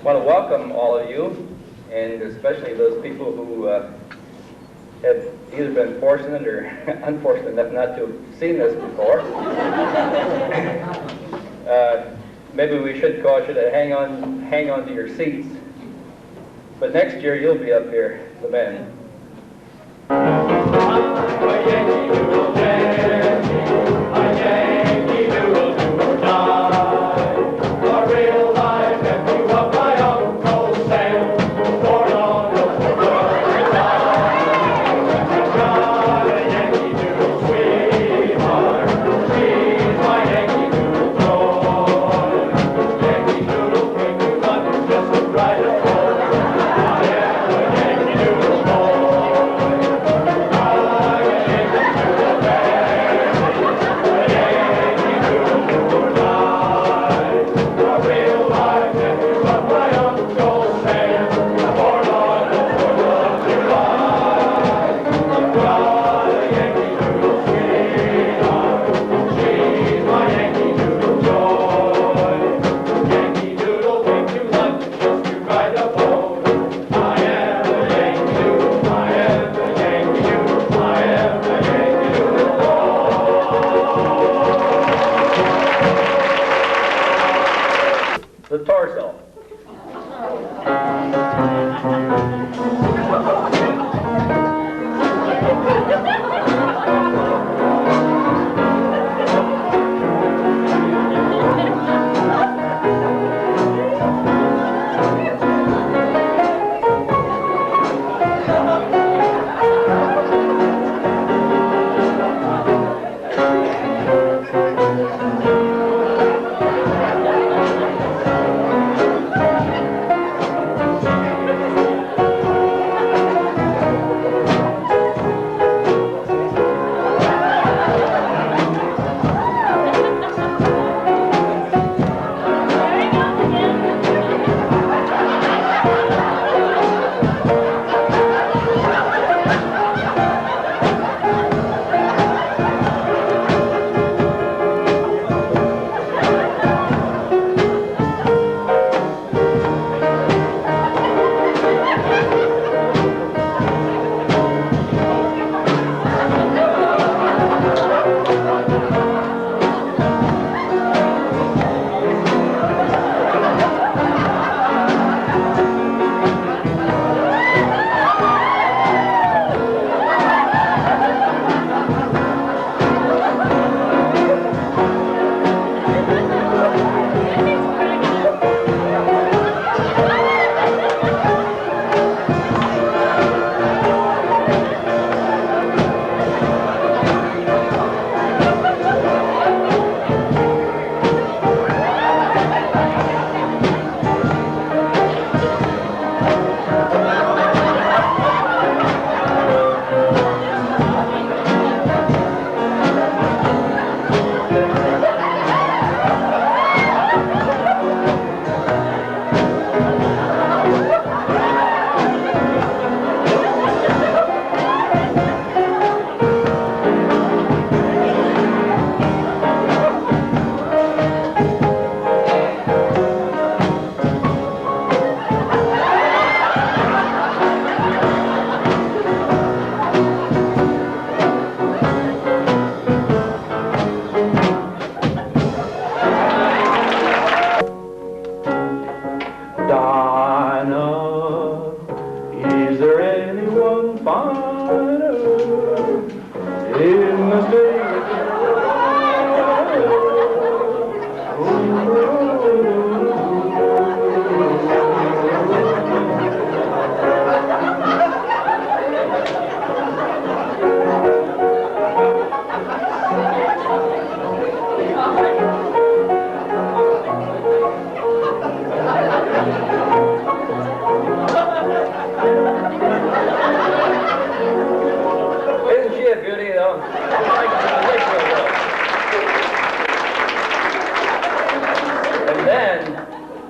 want to welcome all of you, and especially those people who have either been fortunate or unfortunate enough not to have seen this before. Maybe we should caution you to hang on to your seats. But next year you'll be up here, the men. The torso.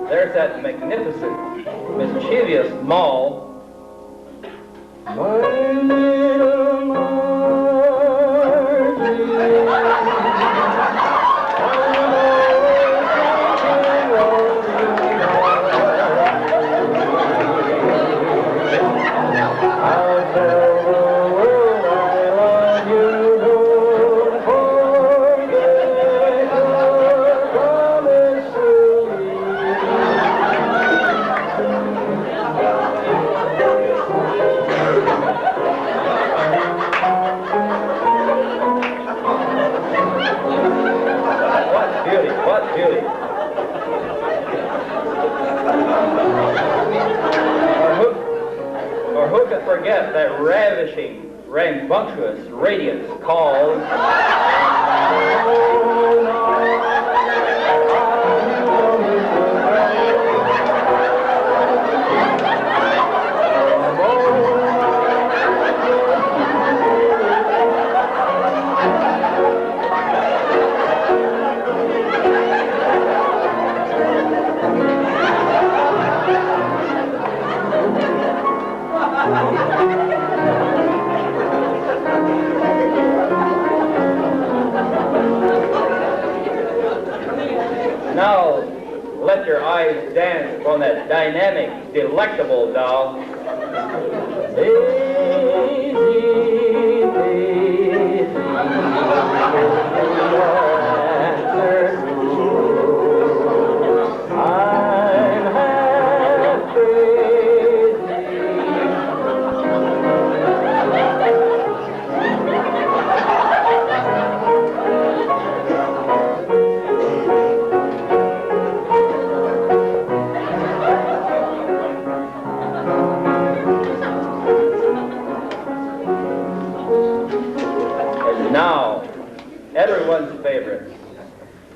There's that magnificent, mischievous mall. My little Margie. beauty. Or who could forget that ravishing, rambunctious radiance called... Now, let your eyes dance on that dynamic, delectable doll. Daisy, Daisy, I'm half crazy. Now, everyone's favorite,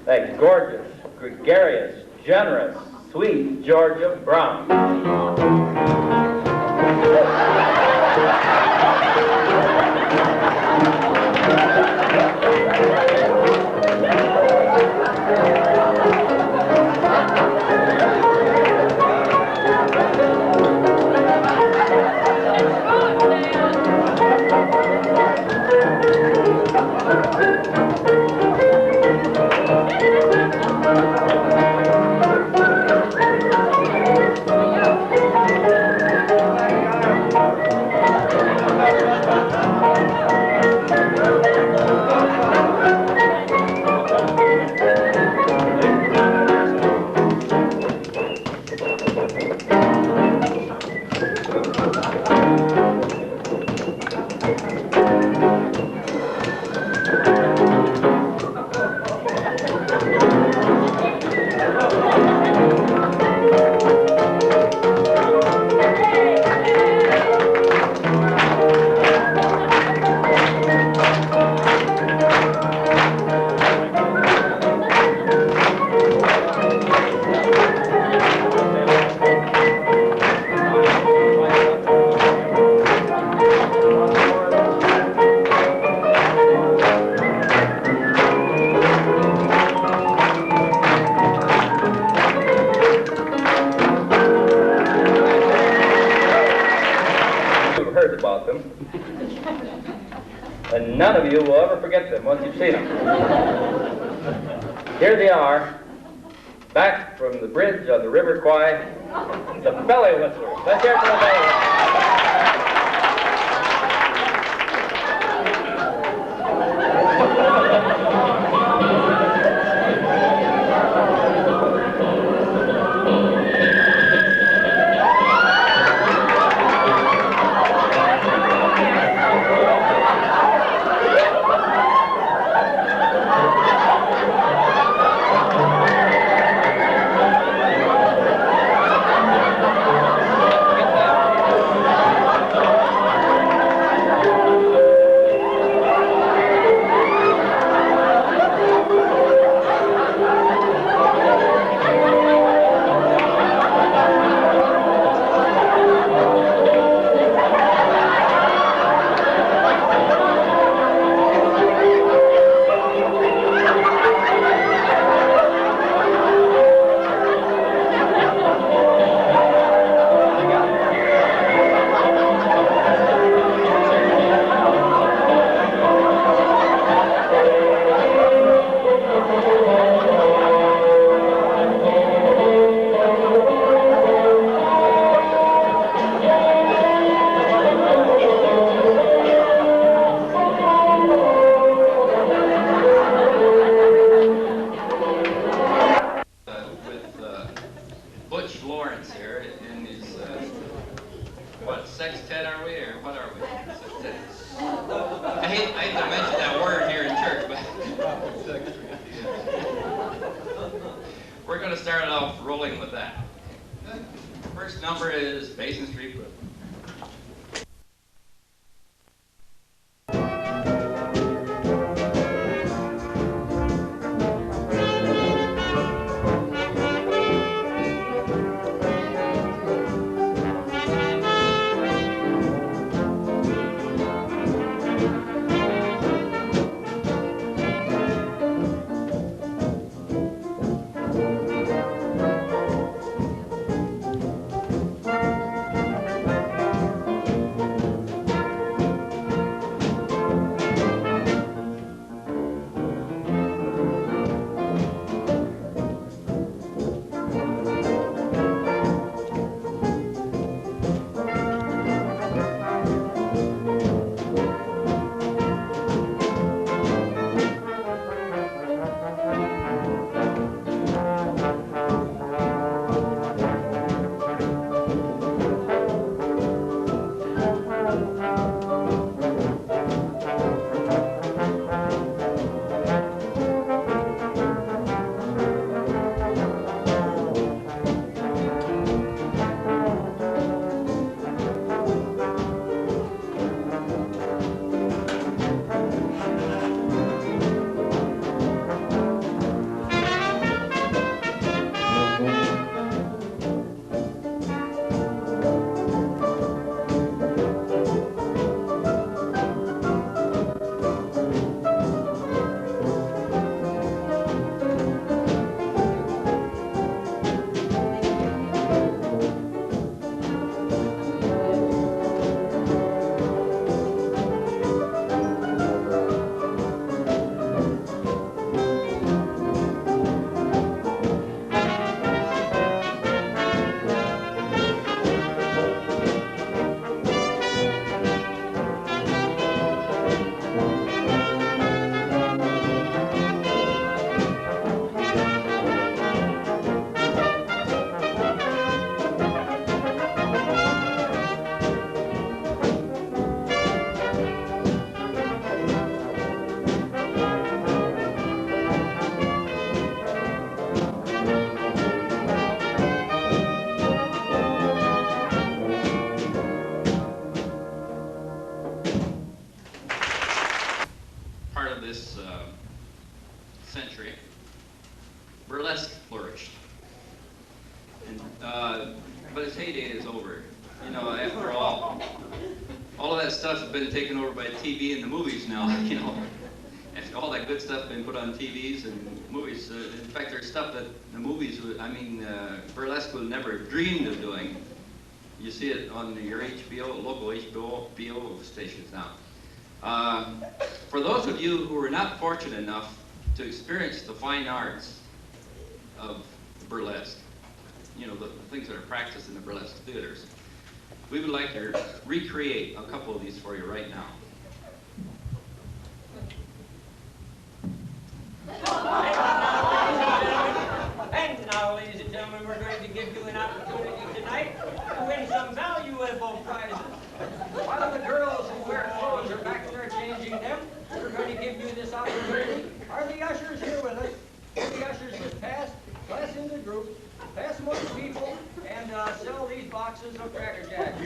that gorgeous, gregarious, generous, sweet Georgia Brown. About them, and none of you will ever forget them once you've seen them. Here they are, back from the bridge on the River Kwai, the belly whistlers. Let's hear it for the belly whistlers. start off rolling with that. First number is Basin Street Blues. century, burlesque flourished. And, but its heyday is over. You know, after all of that stuff has been taken over by TV and the movies now, you know. After all that good stuff has been put on TVs and movies. In fact, there's stuff that the movies, burlesque would never have dreamed of doing. You see it on your HBO, local HBO stations now. For those of you who are not fortunate enough to experience the fine arts of burlesque, you know, the things that are practiced in the burlesque theaters, we would like to recreate a couple of these for you right now. And now, ladies and gentlemen, we're going to give you an opportunity tonight to win some valuable prizes. While the girls who wear clothes are back there changing them, we're going to give you this opportunity. Are the ushers here with us? The ushers just pass into groups, pass them to people, and sell these boxes of Cracker Jacks.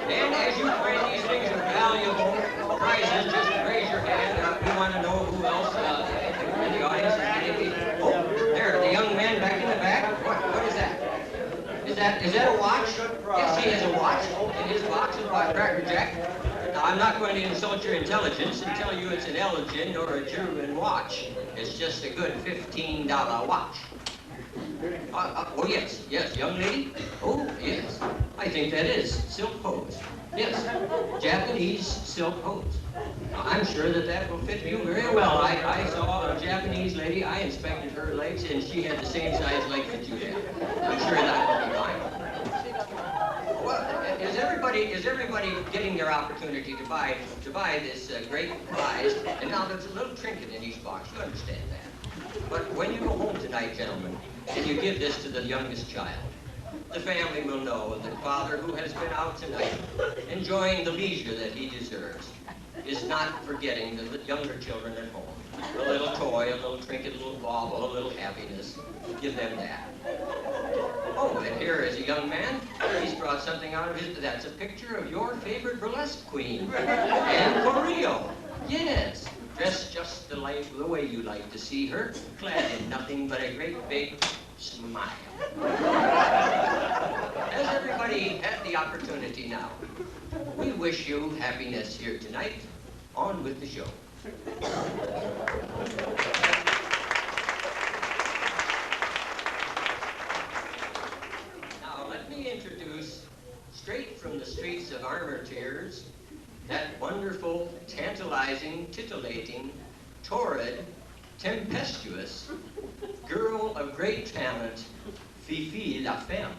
And as you find these things are valuable prizes, just raise your hand. We want to know who else in the audience is. Oh, there, the young man back in the back. What is that? Is that a watch? Yes, he has a watch. In his box is bought Cracker Jack. Now, I'm not going to insult your intelligence and tell you it's an Elgin or a German watch. It's just a good $15 watch. Oh, yes, young lady? Oh, yes. I think that is silk hose. Yes, Japanese silk hose. I'm sure that will fit you very well. I saw a Japanese lady, I inspected her legs, and she had the same size legs that you have. I'm sure that will be fine. Well, is everybody getting their opportunity to buy this great prize? And now there's a little trinket in each box, you understand that. But when you go home tonight, gentlemen, and you give this to the youngest child, The family will know that Father, who has been out tonight, enjoying the leisure that he deserves, is not forgetting the younger children at home. A little toy, a little trinket, a little bauble, a little happiness. Give them that. Oh, and here is a young man. He's brought something out of his... That's a picture of your favorite burlesque queen, Anne Corrillo. Yes, dressed just the way you like to see her, clad in nothing but a great big smile. Has everybody had the opportunity now? We wish you happiness here tonight. On with the show. Now let me introduce, straight from the streets of Armortiers, that wonderful, tantalizing, titillating, torrid, tempestuous girl of great talent, Fifi la Femme.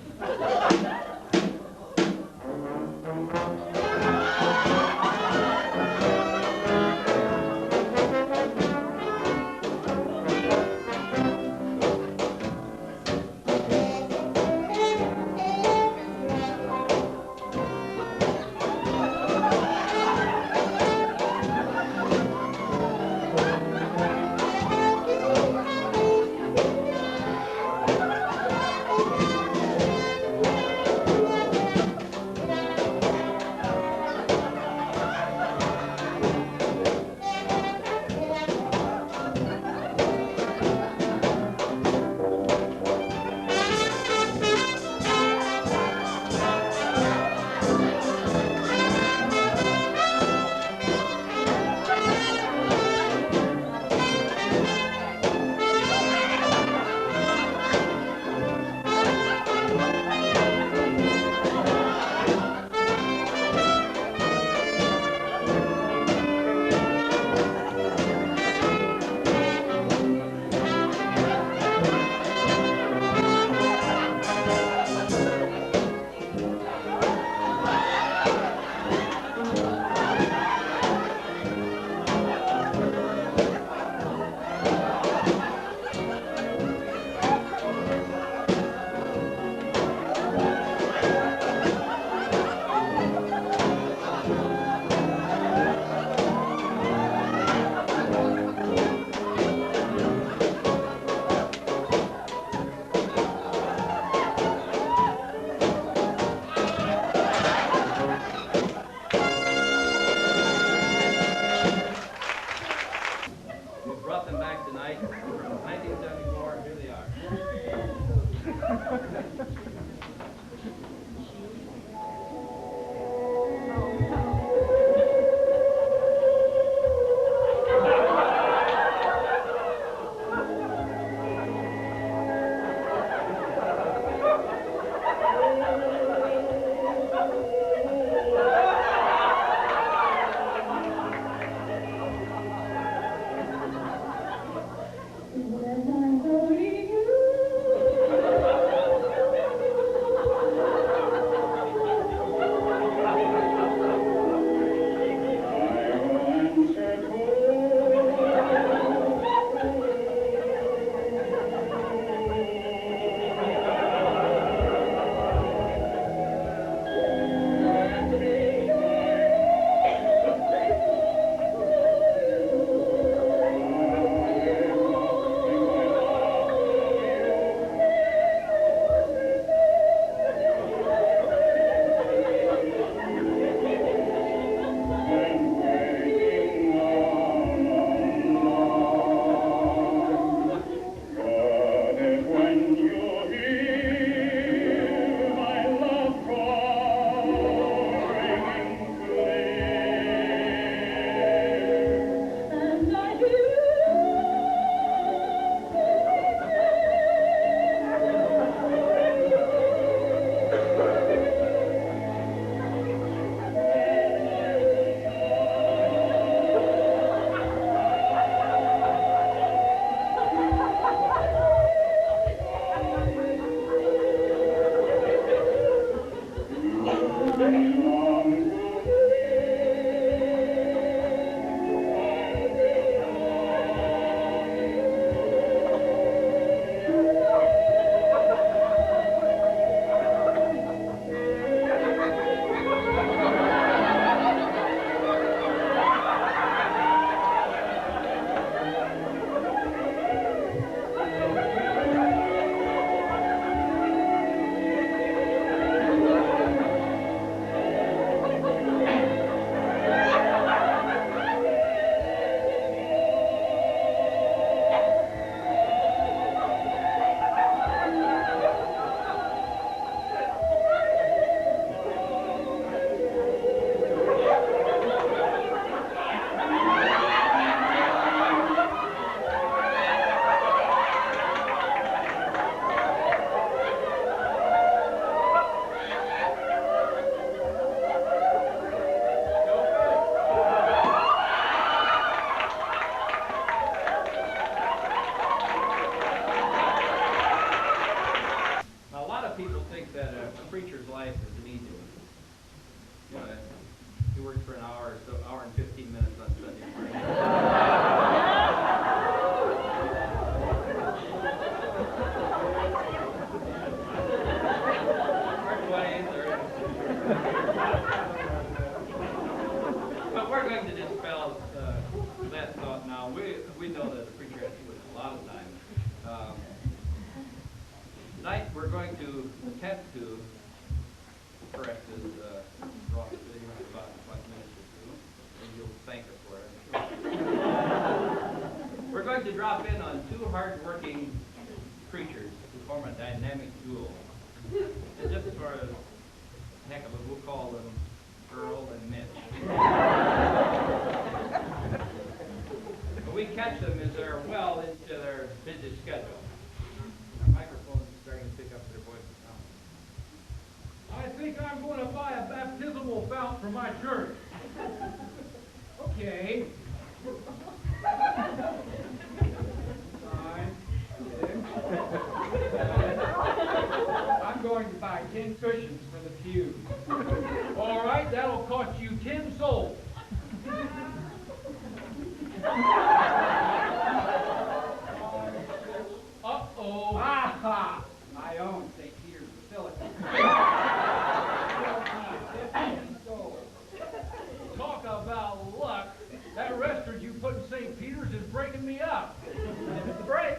for an hour or so, hour and 15 minutes on Sunday morning. But we're going to dispel that thought now. We know that the preacher has to put a lot of time. Tonight we're going to attempt to correct his wrong thing in about 5 minutes or two, and you'll thank us for it, I'm sure. We're going to drop in on two hard-working preachers who form a dynamic duo. And just for a heck of it, we'll call them Earl and Mitch. But we catch them as they're well into their busy schedule. Our microphones are starting to pick up their voices now. I think I'm going to buy a baptismal fount for my church. Okay. 5, 6. I'm going to buy 10 cushions for the pew. All right, that'll cost you 10 souls. Uh-oh. Aha! I own St. Peter's Basilica. Talk about luck. That restaurant you put in St. Peter's is breaking me up. Break.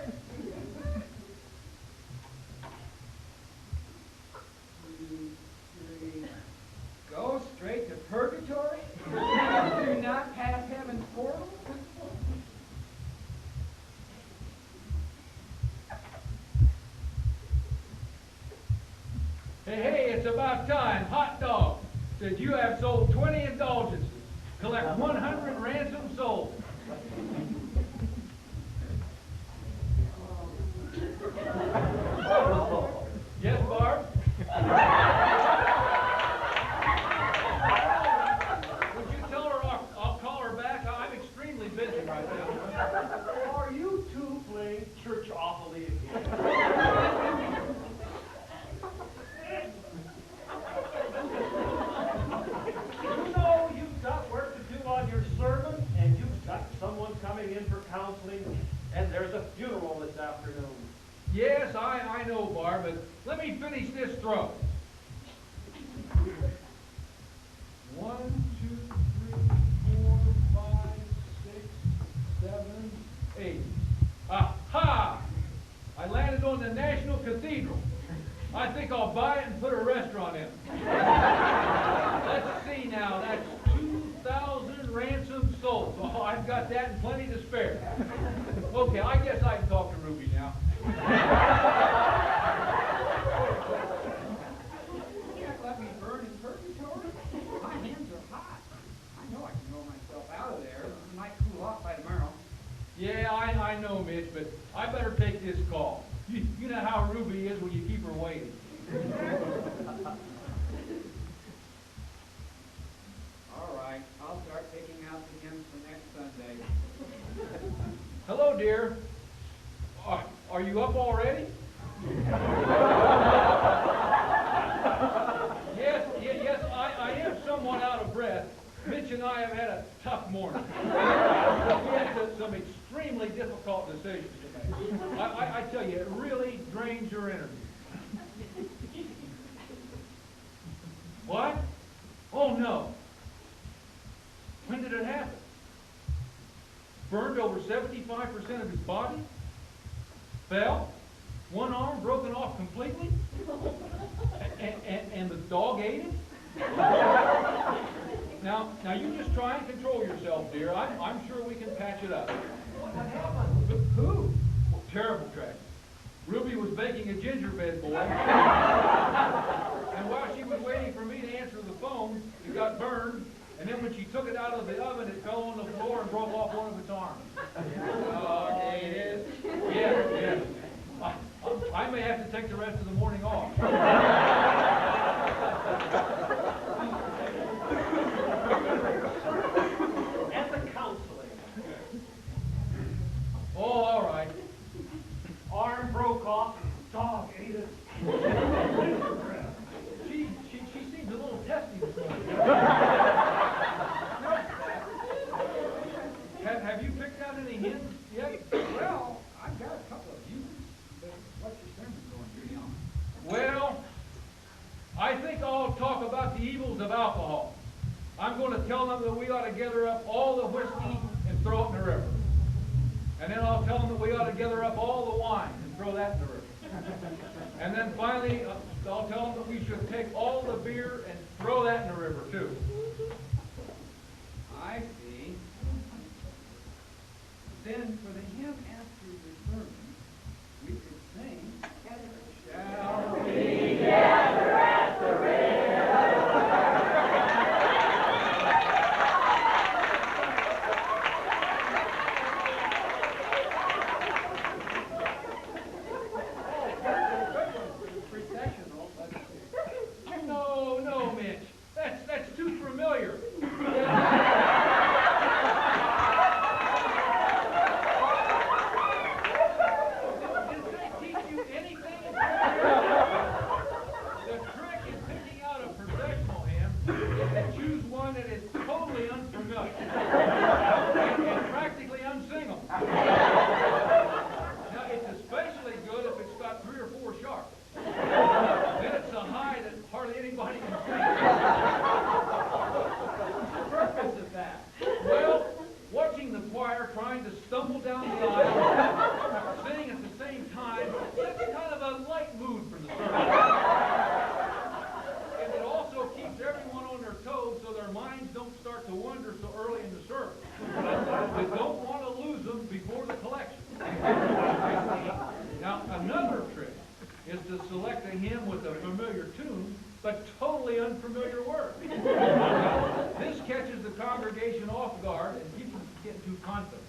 Go straight to purgatory? Do not pass heaven's portal? Hey, it's about time. Hot dog said you have sold 20 indulgences. Collect 100 ransom souls. Yes, Barb? Would you tell her I'll call her back? I'm extremely busy right now. Are you two playing church awfully again? You know you've got work to do on your sermon, and you've got someone coming in for counseling, and there's a funeral this afternoon. Yes, I know, Barb, but let me finish this throw. 1, 2, 3, 4, 5, 6, 7, 8. Aha! I landed on the National Cathedral. I think I'll buy it and put a restaurant in it. Let's see now, that's 2,000 ransom souls. Oh, I've got that and plenty to spare. Okay, I guess I can talk to Ruby now. You can't let me burn in purgatory. My hands are hot. I know I can roll myself out of there. It might cool off by tomorrow. Yeah, I know, Mitch, but I better take this call. You know how Ruby is when you keep her waiting. All right, I'll start picking out the hymns for next Sunday. Hello, dear. Are you up already? Yes, I am somewhat out of breath. Mitch and I have had a tough morning. We had some extremely difficult decisions to make. I tell you, it really drains your energy. What? Oh, no. When did it happen? Burned over 75% of his body? Fell? One arm broken off completely? And the dog ate it? Now you just try and control yourself, dear. I'm sure we can patch it up. What happened? Who? Terrible tragedy. Ruby was baking a gingerbread boy. And while she was waiting for me to answer the phone, it got burned. And then when she took it out of the oven, it fell on the floor and broke off one of its arms. Oh, it is? Yes. I may have to take the rest of the morning off. And the counseling. Oh, all right. Arm broke off, dog ate it. She seems a little testy this morning. evils of alcohol. I'm going to tell them that we ought to gather up all the whiskey and throw it in the river. And then I'll tell them that we ought to gather up all the wine and throw that in the river. And then finally, I'll tell them that we should take all the beer and throw that in the river too. I see. Then for the hymn after the sermon, we could sing, Shall we gather at the river? No, Mitch. That's too familiar. Did they teach you anything? The trick in picking out a professional hymn is to choose one that is totally unfamiliar and practically unsingable. Now, it's especially good if it's got 3 or 4 sharps. Then it's a high that hardly anybody can sing. What's the purpose of that? Well, watching the choir trying to stumble down the aisle, singing at the same time, that's kind of a light mood for the sermon. And it also keeps everyone on their toes so their minds don't start to wander so early in the service. You don't want to lose them before the collection. Now, another trick is to select a hymn with a familiar tune, but totally unfamiliar words. This catches the congregation off guard and keeps them from getting too confident.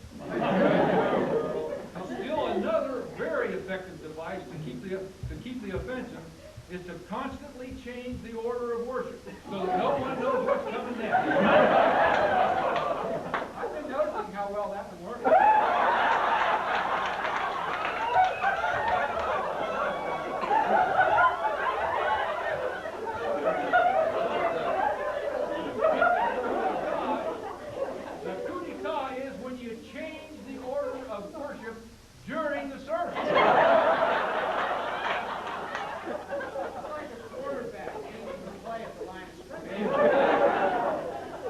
Still another very effective device to keep the offensive is to constantly change the order of worship so that no one knows what's coming next. I've been noticing how well that can work. During the service.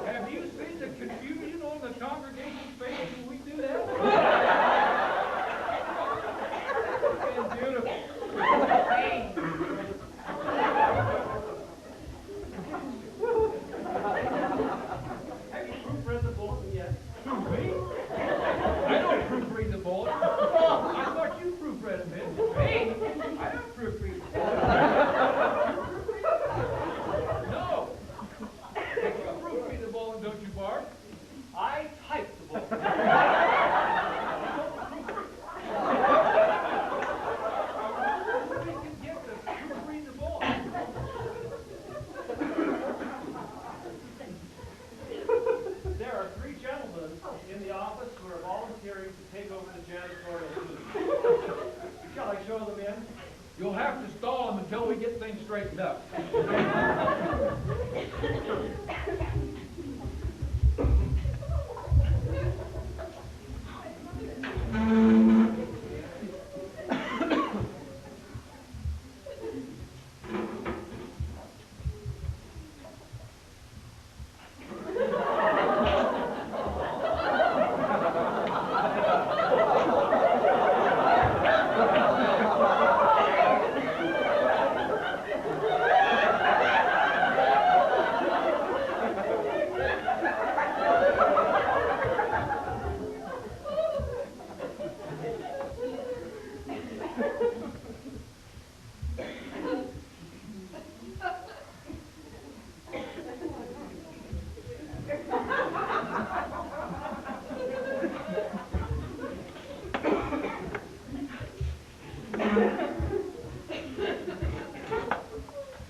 Have you seen the confusion on the congregation's face when we do that? It's been beautiful. Have you proofread the bulletin yet? Who, me? I don't proofread the bulletin. I thought you proofread it, man. Me? I don't proofread. No. You proofread the bulletin, don't you, Bart? I typed the bulletin. We can get to proofread the bulletin. There are 3 gentlemen in the office who are volunteering to take over the janitorial duties. Shall I show them in? You'll have to stall them until we get things straightened up.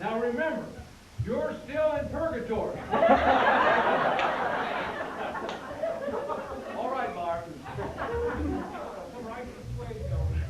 Now remember, you're still in purgatory. All right, Bart. Come right this way, gentlemen.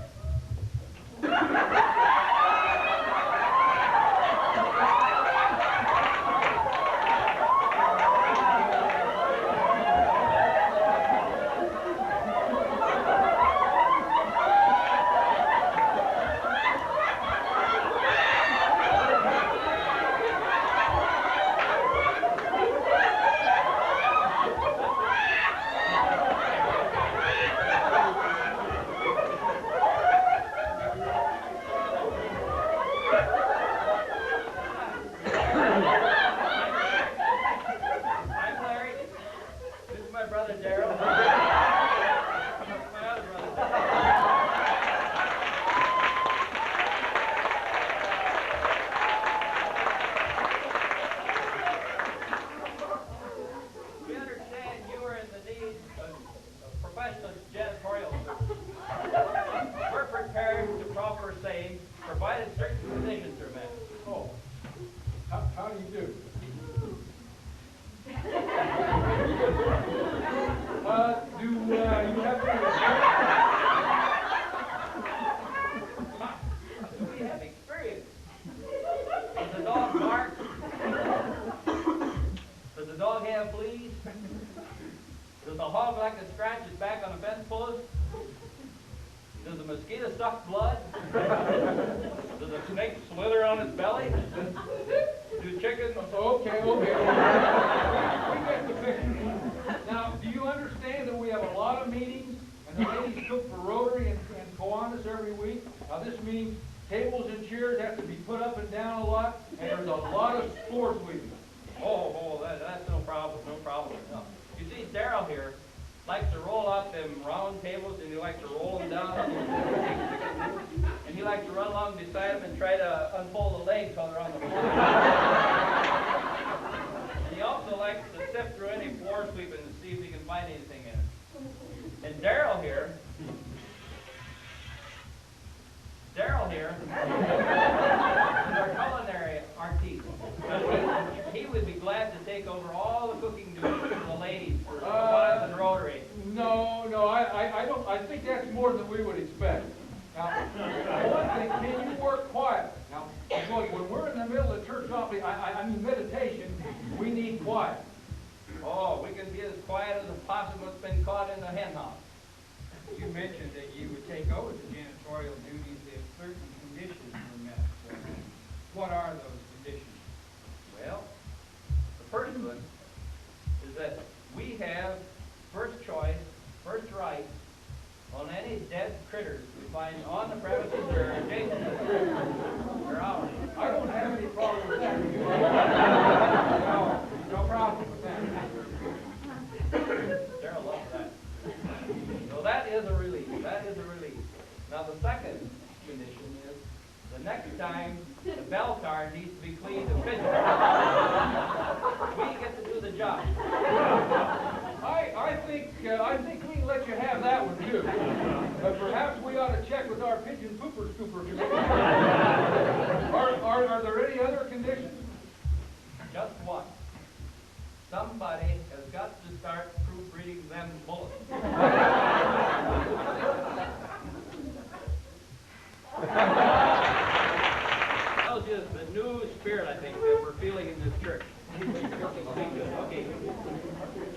Do we have experience? Does the dog bark? Does the dog have fleas? Does the hog like to scratch his back on a fence post? Does the mosquito suck blood? Does the snake slither on his belly? Do chickens? Okay. We get the picture. Now, do you understand that we have a lot of meetings, and the ladies cook for Rotary and Kiwanis every week? Now, this means tables and chairs have to be put up and down a lot, and there's a lot of floor sweeping. That's no problem, no. You see, Darryl here likes to roll out them round tables, and he likes to roll them down. And he likes to run along beside them and try to unfold the legs while they're on the floor. And he also likes to sift through any floor sweeping to see if he can find anything in it. And Darryl here is our culinary artiste. He would be glad to take over all the cooking duties for the ladies for Kiwanis and Rotary. No, I don't. I think that's more than we would expect. Now, one thing, can you work quiet? Now, look, when we're in the middle of church coffee, I mean meditation, we need quiet. Oh, we can be as quiet as a possum that's been caught in the hen house. You mentioned that you would take over the janitorial duties if certain conditions were met. So what are those conditions? Well, the first one is that we have first choice, first right on any dead critters we find on the premises or adjacent to the premises. They're ours. I don't have any problem with that. No problem with that. Darryl loves that. So that is a relief. Now the second condition is the next time the bell car needs to be cleaned and fitted, we get to do the job. I think we can let you have that one too. But perhaps we ought to check with our pigeon pooper scooper committee. Are there any other conditions? Just one. Somebody has got to start proofreading them bullets. Tells you the new spirit, I think, that we're feeling in this church. Okay.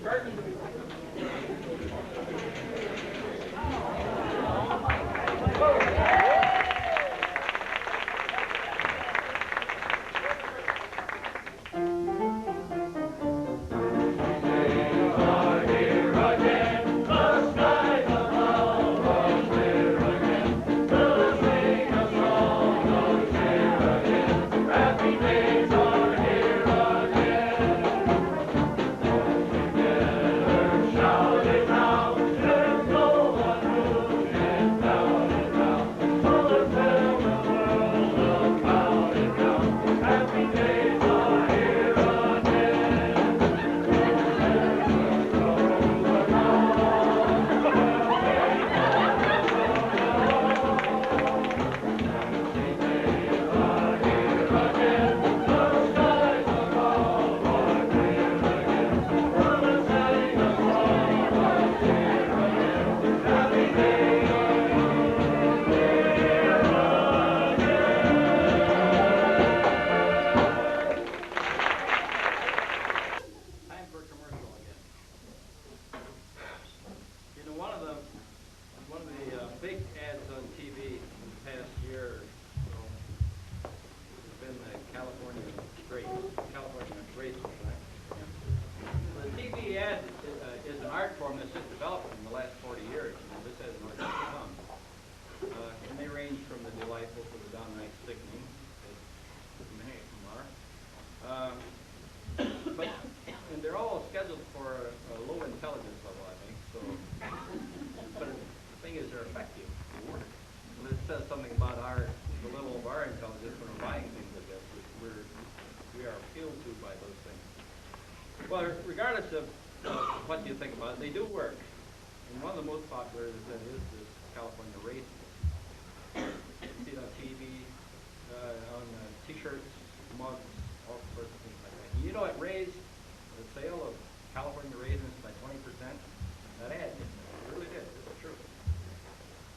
Curtain. Well, regardless of what you think about it, they do work. And one of the most popular is this California race. You see it on TV, on T-shirts, mugs, all sorts of things like that. You know, it raised the sale of California raisins by 20%. That ad did. It really did. It's true.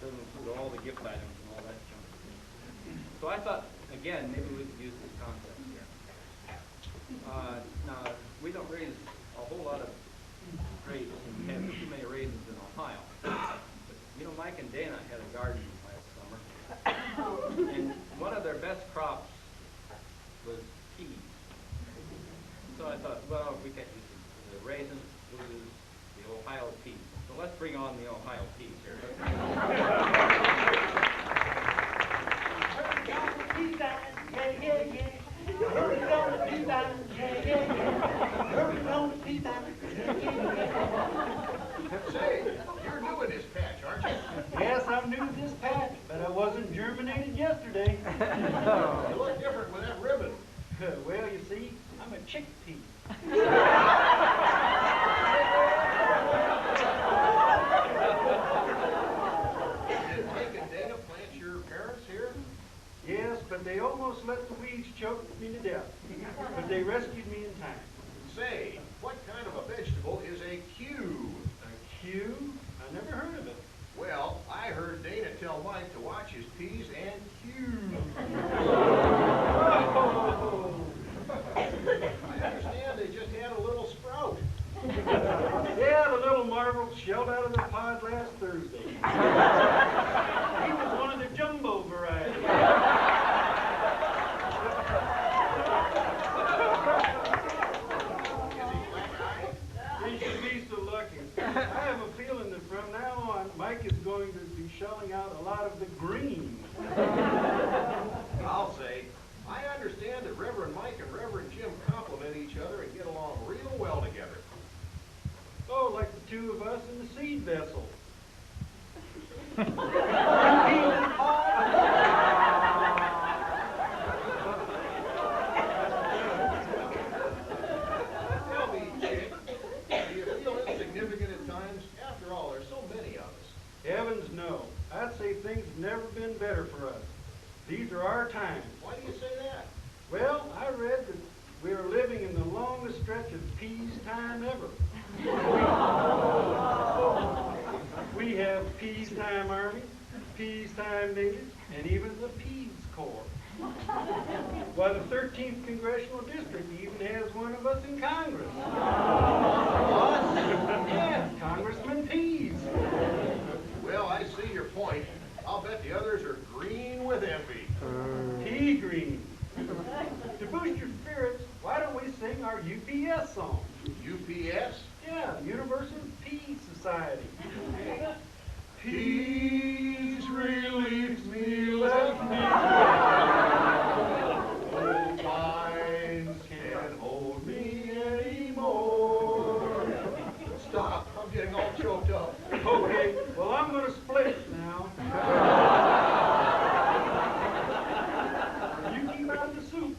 Doesn't include all the gift items and all that junk. So I thought, again, maybe we could use this concept here. Now, we don't raise a whole lot of grapes, and we have too many raisins in Ohio. But, you know, Mike and Dana had a garden last summer, and one of their best crops was peas. So I thought, well, we can't use the raisins, we'll use the Ohio peas. So let's bring on the Ohio peas here. Say, you're new in this patch, aren't you? Yes, I'm new to this patch, but I wasn't germinated yesterday. You look different with that ribbon. Well, you see, I'm a chickpea. Did Mike and Dana plant your parents here? Yes, but they almost let the weeds choke me to death. But they rescued me in time. Say, what kind of a vegetable is a Q? A Q? I never heard of it. Well, I heard Dana tell Mike to watch his P's and Q's. Oh. I understand they just had a little sprout. Yeah, the little marvel shelled out of the pod last Thursday. He was one of the jumbo variety. He should be so lucky. I have a feeling that from now on, Mike is going to be shelling out a lot of the green. I'll say, I understand that Reverend Mike and Reverend Jim complement each other and get along real well together. Oh, like the two of us in the seed vessel. Tell me, Chick, do you feel insignificant at times? After all, there's so many of us. Heavens, no. I'd say things have never been better for us. These are our times. Why do you say that? Well, I read that we are living in the longest stretch of peacetime ever. We have peacetime army, peacetime natives, and even the Peace Corps. Why, the 13th Congressional District even has one of us in Congress. Yes, Congressman Pease. Well, I see your point. I'll bet the others are green with envy. Pea green. To boost your spirits, why don't we sing our UPS song? UPS? Yeah, Universal Peace Society. Peace relieves me, left me. No vines can't hold me anymore. Stop, I'm getting all choked up. Okay, well, I'm going to split now. You keep out of the soup.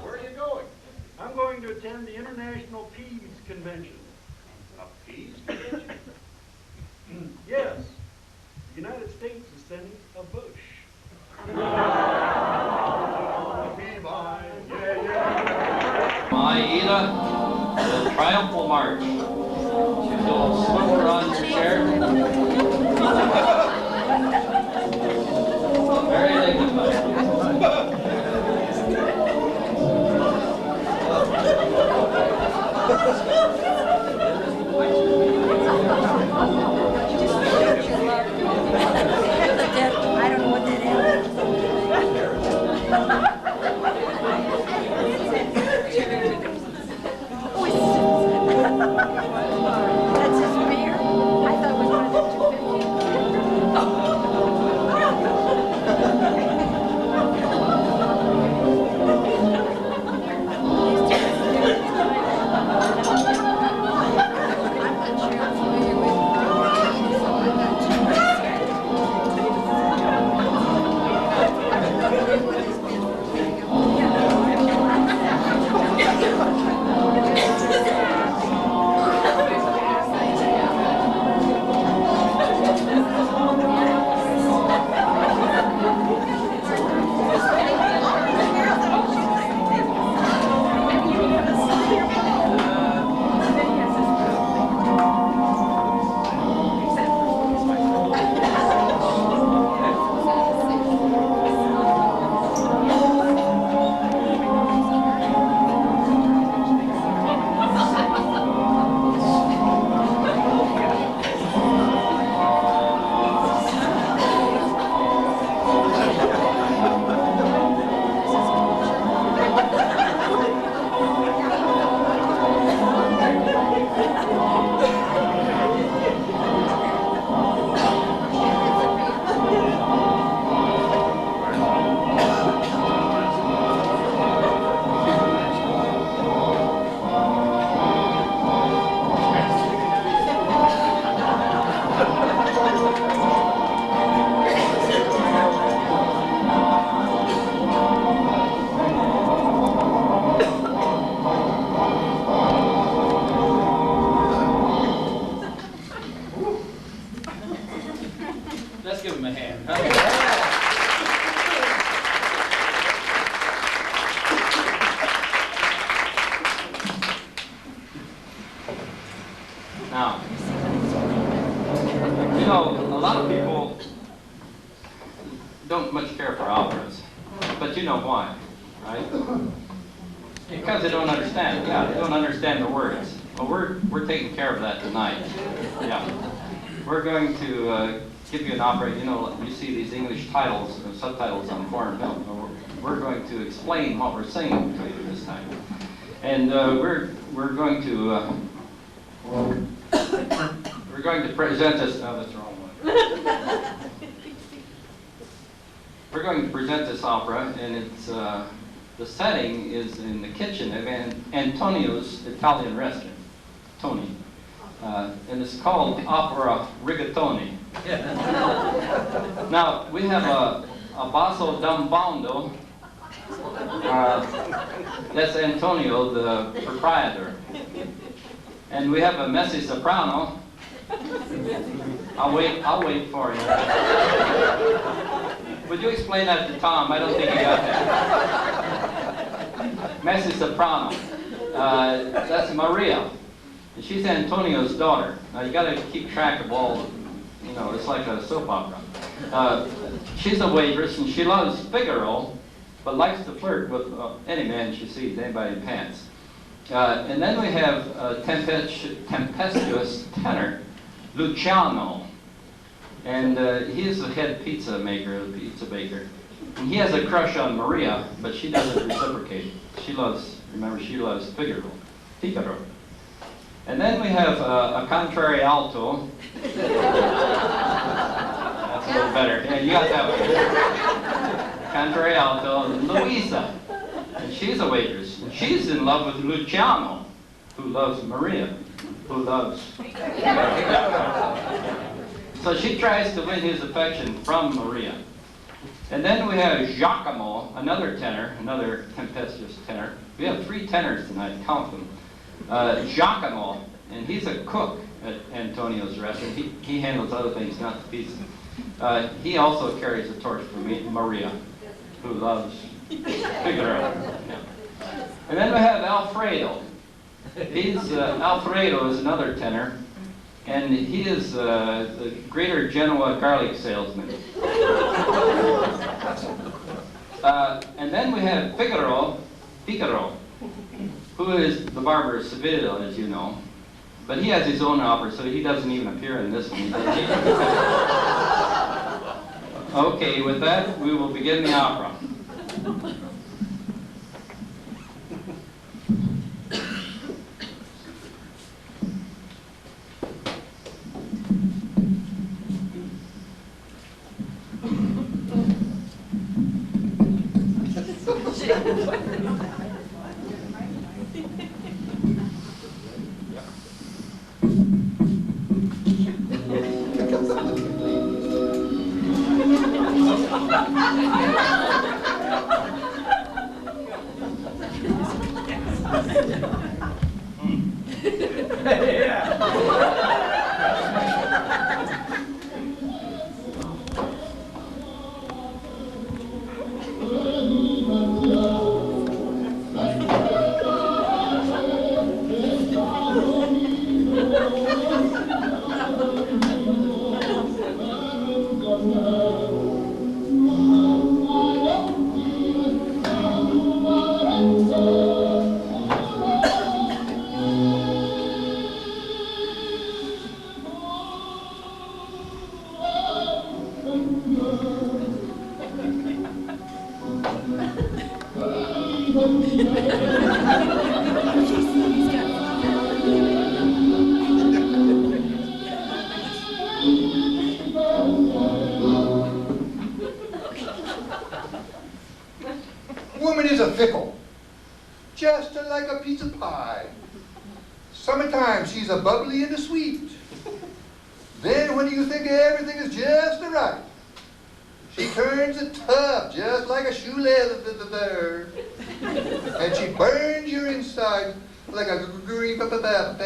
Where are you going? I'm going to attend the International Peas Convention. A peace convention? Yes, the United States is sending a bush. Pea vine, yeah, yeah. Maida, the triumphal march. You'll swimmer on your chair. Very dignified. I don't know what that is. That's his beard. don't much care for operas, but you know why, right? Because they don't understand. Yeah, they don't understand the words. Well, we're taking care of that tonight. Yeah, we're going to give you an opera. You know, you see these English titles, subtitles on foreign film. We're going to explain what we're singing to you this time, and we're going to present this. Oh, that's the wrong one. We're going to present this opera, and it's the setting is in the kitchen of Antonio's Italian restaurant, Tony, and it's called Opera Rigatoni. Now we have a basso dambando. That's Antonio, the proprietor, and we have a mezzo soprano. I'll wait for you. Would you explain that to Tom? I don't think he got that. Mezzo soprano. That's Maria. And she's Antonio's daughter. Now you got to keep track of all. You know, it's like a soap opera. She's a waitress and she loves Figaro, but likes to flirt with any man she sees, anybody in pants. And then we have a tempestuous tenor, Luciano, and he is the head pizza maker, the pizza baker. And he has a crush on Maria, but she doesn't reciprocate. She loves, remember, she loves Figaro. And then we have a contrary alto. That's a little better. Yeah, you got that one. Contrary alto, Luisa. And she's a waitress. And she's in love with Luciano, who loves Maria, who loves... So she tries to win his affection from Maria. And then we have Giacomo, another tenor, another tempestuous tenor. We have 3 tenors tonight, count them. Giacomo, and he's a cook at Antonio's restaurant. He handles other things, not the pizza. He also carries the torch for Maria, who loves Figaro. Yeah. And then we have Alfredo. Alfredo is another tenor, and he is the Greater Genoa garlic salesman. And then we have Figaro, who is the barber of Seville, as you know. But he has his own opera, so he doesn't even appear in this one. Okay, with that, we will begin the opera. Woman is a fickle, just like a piece of pie. Sometimes she's a bubbly and a sweet. Then when you think everything is just right, she turns it tough, just like a shoe leather. And she burns your inside like a green pepper.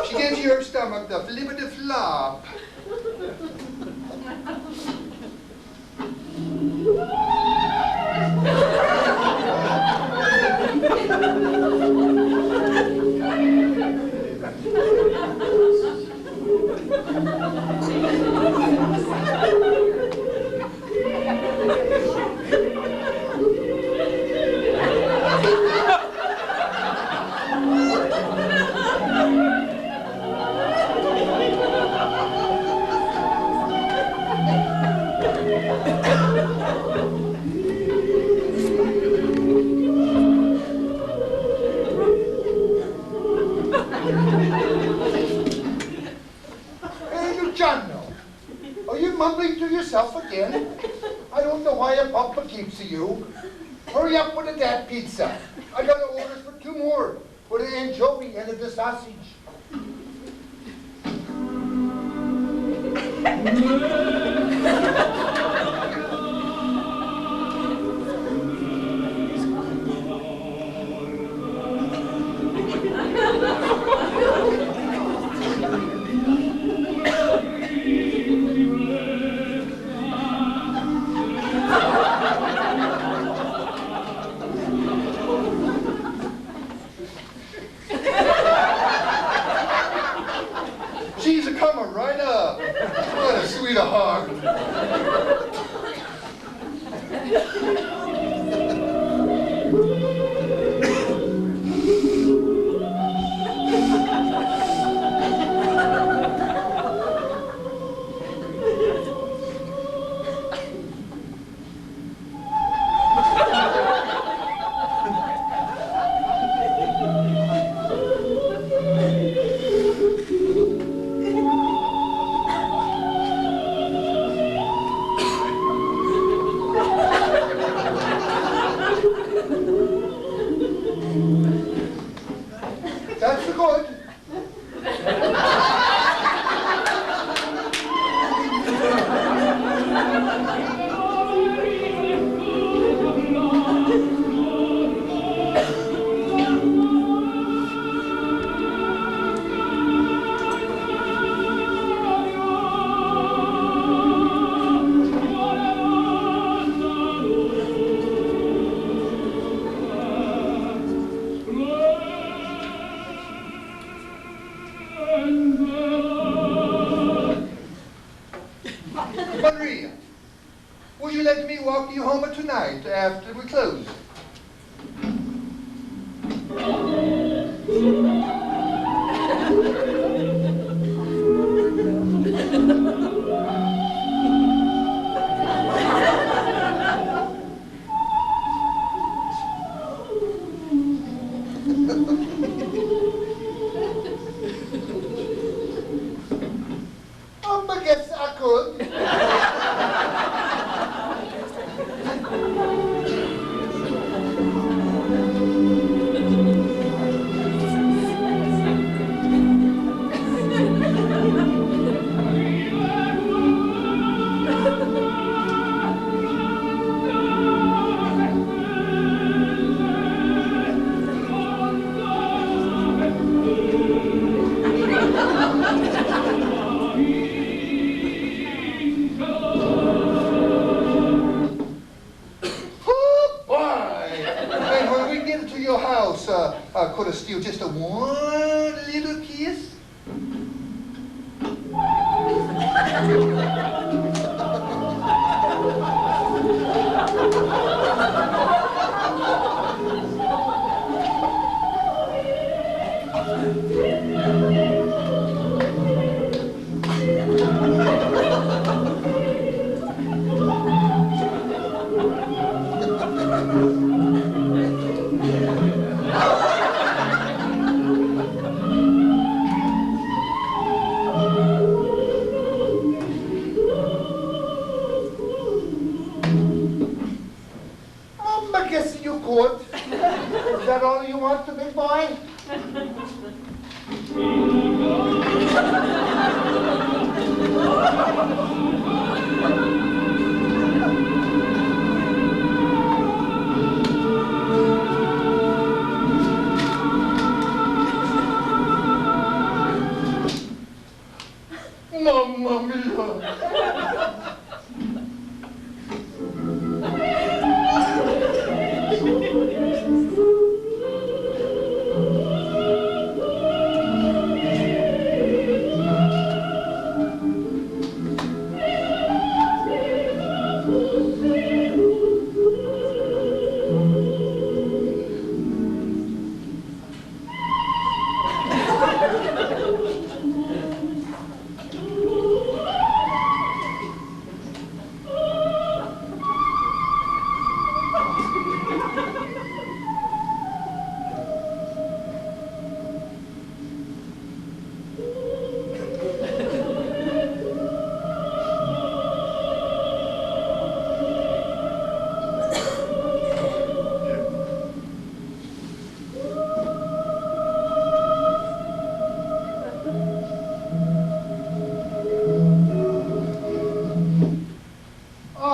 She gives your stomach the flippity flop. yourself again? I don't know why a papa keeps you. Hurry up with that pizza. I got orders for 2 more, with an anchovy and the sausage. She's a coming right up. What a sweetheart. That's the good. Maria, would you let me walk you home tonight after we close? I guess I could. Your house, could I steal just a one little kiss?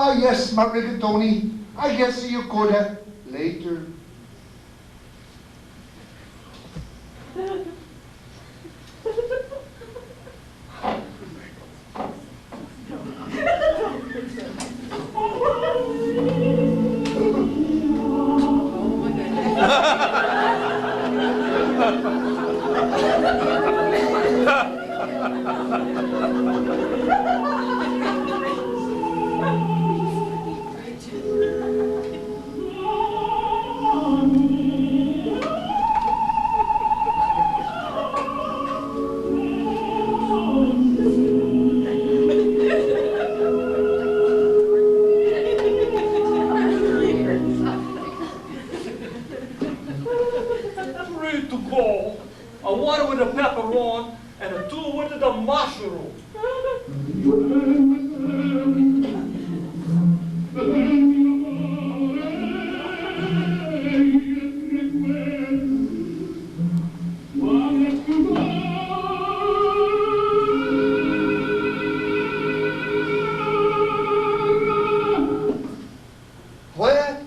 Ah, yes, my rigatoni. I guess you could have later. Three to go. A one with a pepperoni and a two with the mushroom. What?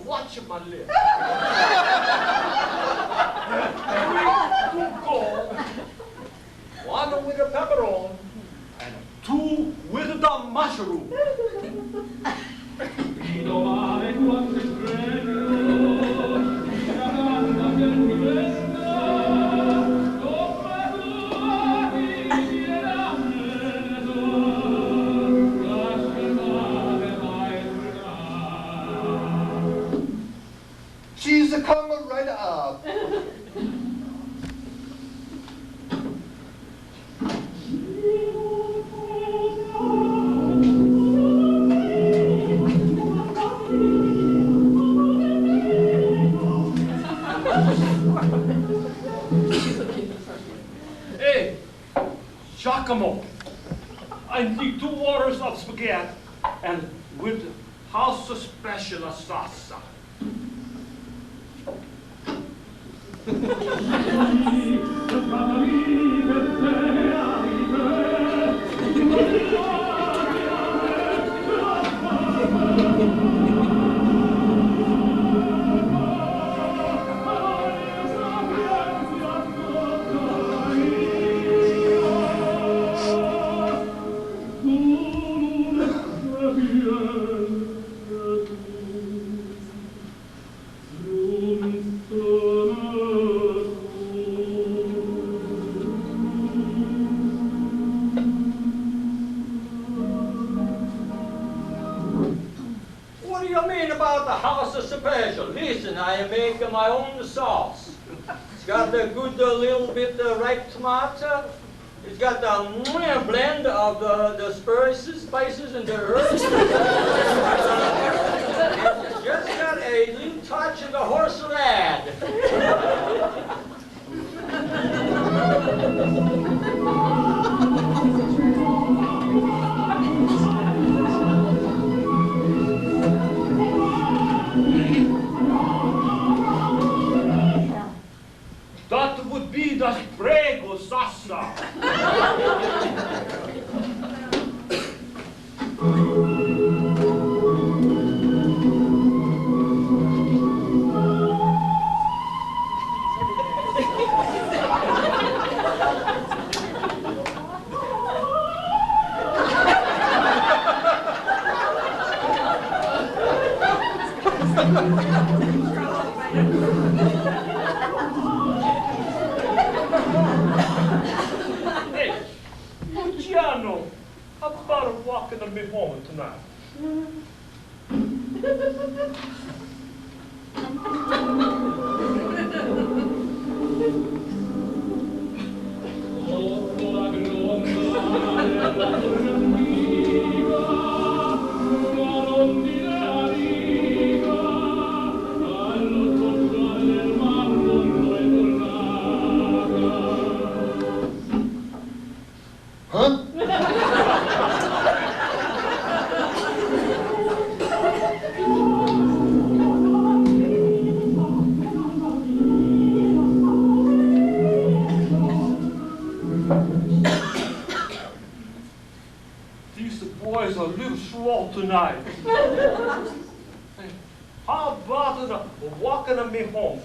Watch my lips. Two go. One with the pepperoni and two with the mushroom. She's a coming right up. Hey, Giacomo, I need 2 waters of spaghetti and with house special salsa. What do you mean about the house special? Listen, I am making my own sauce. It's got a good little bit ripe tomato. It's got the blend of the spices and the herbs. It's just got a little touch of the horse lad. That would be the Sprego Sassa. Hey, Luciano, how about walking me home tonight? a little slow tonight. How about walking me home?